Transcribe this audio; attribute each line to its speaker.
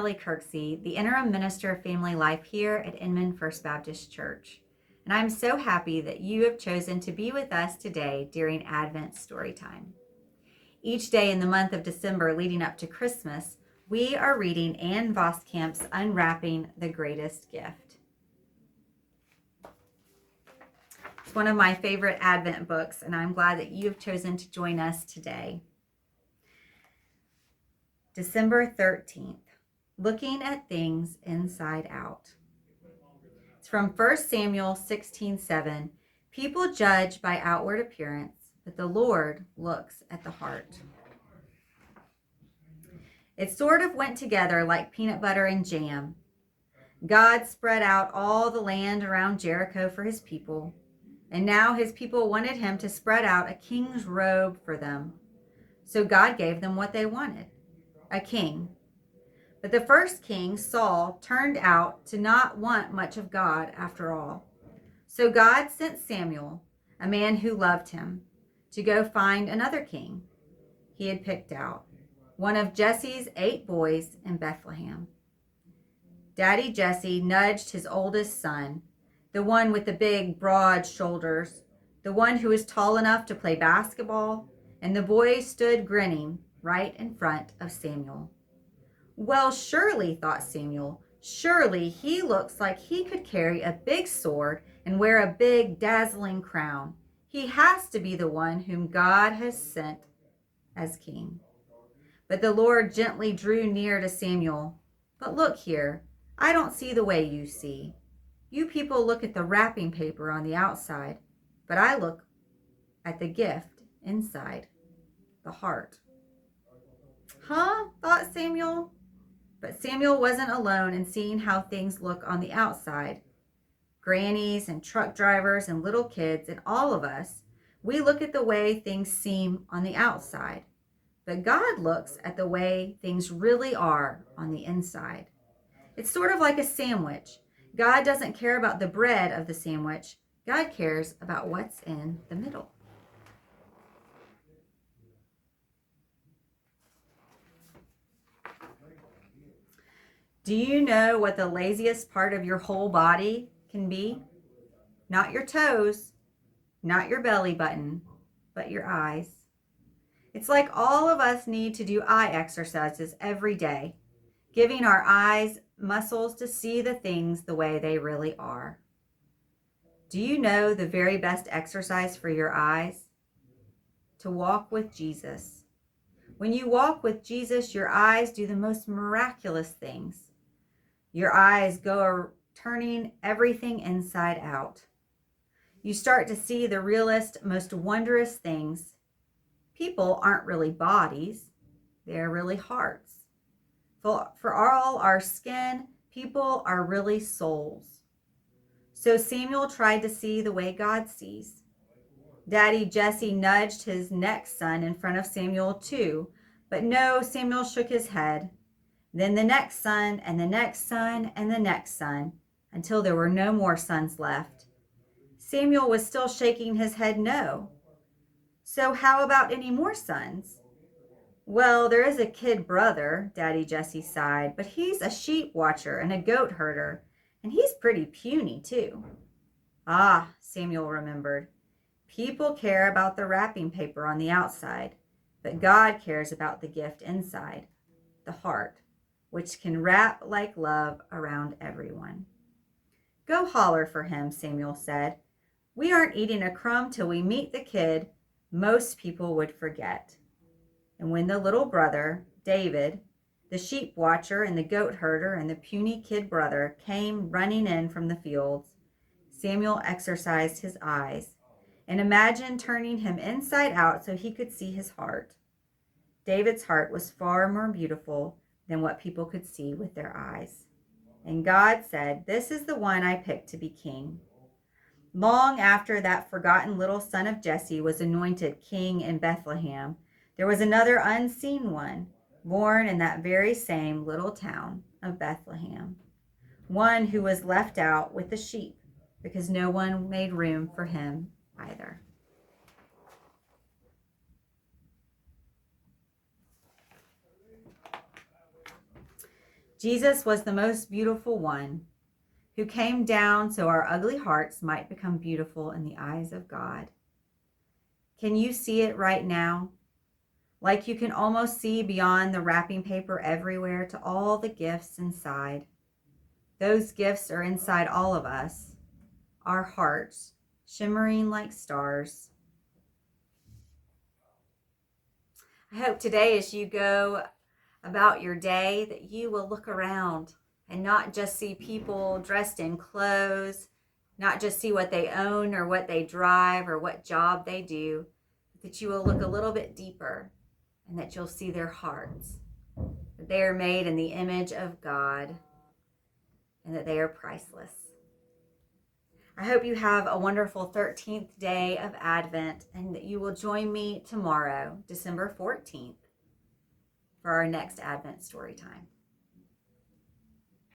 Speaker 1: Kelli Kirksey, the interim minister of family life here at Inman First Baptist Church. And I'm so happy that you have chosen to be with us today during Advent Storytime. Each day in the month of December leading up to Christmas, we are reading Anne Voskamp's Unwrapping, the Greatest Gift. It's one of my favorite Advent books, and I'm glad that you have chosen to join us today. December 13th, Looking at Things Inside Out. It's from 1 Samuel 16:7. People judge by outward appearance, but the Lord looks at the heart. It sort of went together like peanut butter and jam. God spread out all the land around Jericho for his people, and now his people wanted him to spread out a king's robe for them. So God gave them what they wanted, a king. But the first king, Saul, turned out to not want much of God after all. So God sent Samuel, a man who loved him, to go find another king he had picked out, one of Jesse's 8 boys in Bethlehem. Daddy Jesse nudged his oldest son, the one with the big, broad shoulders, the one who was tall enough to play basketball, and the boy stood grinning right in front of Samuel. Well, surely, thought Samuel, surely he looks like he could carry a big sword and wear a big, dazzling crown. He has to be the one whom God has sent as king. But the Lord gently drew near to Samuel. But look here, I don't see the way you see. You people look at the wrapping paper on the outside, but I look at the gift inside, the heart. Huh? Thought Samuel. But Samuel wasn't alone in seeing how things look on the outside. Grannies and truck drivers and little kids and all of us, we look at the way things seem on the outside. But God looks at the way things really are on the inside. It's sort of like a sandwich. God doesn't care about the bread of the sandwich. God cares about what's in the middle. Do you know what the laziest part of your whole body can be? Not your toes, not your belly button, but your eyes. It's like all of us need to do eye exercises every day, giving our eyes muscles to see the things the way they really are. Do you know the very best exercise for your eyes? To walk with Jesus. When you walk with Jesus, your eyes do the most miraculous things. Your eyes go turning everything inside out. You start to see the realest, most wondrous things. People aren't really bodies, they're really hearts. For all our skin, people are really souls. So Samuel tried to see the way God sees. Daddy Jesse nudged his next son in front of Samuel too, but no, Samuel shook his head. Then the next son, and the next son, and the next son, until there were no more sons left. Samuel was still shaking his head no. So how about any more sons? Well, there is a kid brother, Daddy Jesse sighed, but he's a sheep watcher and a goat herder, and he's pretty puny too. Ah, Samuel remembered. People care about the wrapping paper on the outside, but God cares about the gift inside, the heart, which can wrap like love around everyone. Go holler for him, Samuel said. We aren't eating a crumb till we meet the kid most people would forget. And when the little brother, David, the sheep watcher and the goat herder and the puny kid brother came running in from the fields, Samuel exercised his eyes and imagined turning him inside out so he could see his heart. David's heart was far more beautiful than what people could see with their eyes. And God said, "This is the one I picked to be king." Long after that forgotten little son of Jesse was anointed king in Bethlehem, there was another unseen one, born in that very same little town of Bethlehem. One who was left out with the sheep because no one made room for him either. Jesus was the most beautiful one who came down so our ugly hearts might become beautiful in the eyes of God. Can you see it right now? Like you can almost see beyond the wrapping paper everywhere to all the gifts inside. Those gifts are inside all of us, our hearts, shimmering like stars. I hope today as you go about your day that you will look around and not just see people dressed in clothes, not just see what they own or what they drive or what job they do, but that you will look a little bit deeper and that you'll see their hearts, that they are made in the image of God and that they are priceless. I hope you have a wonderful 13th day of Advent and that you will join me tomorrow, December 14th, for our next Advent story time.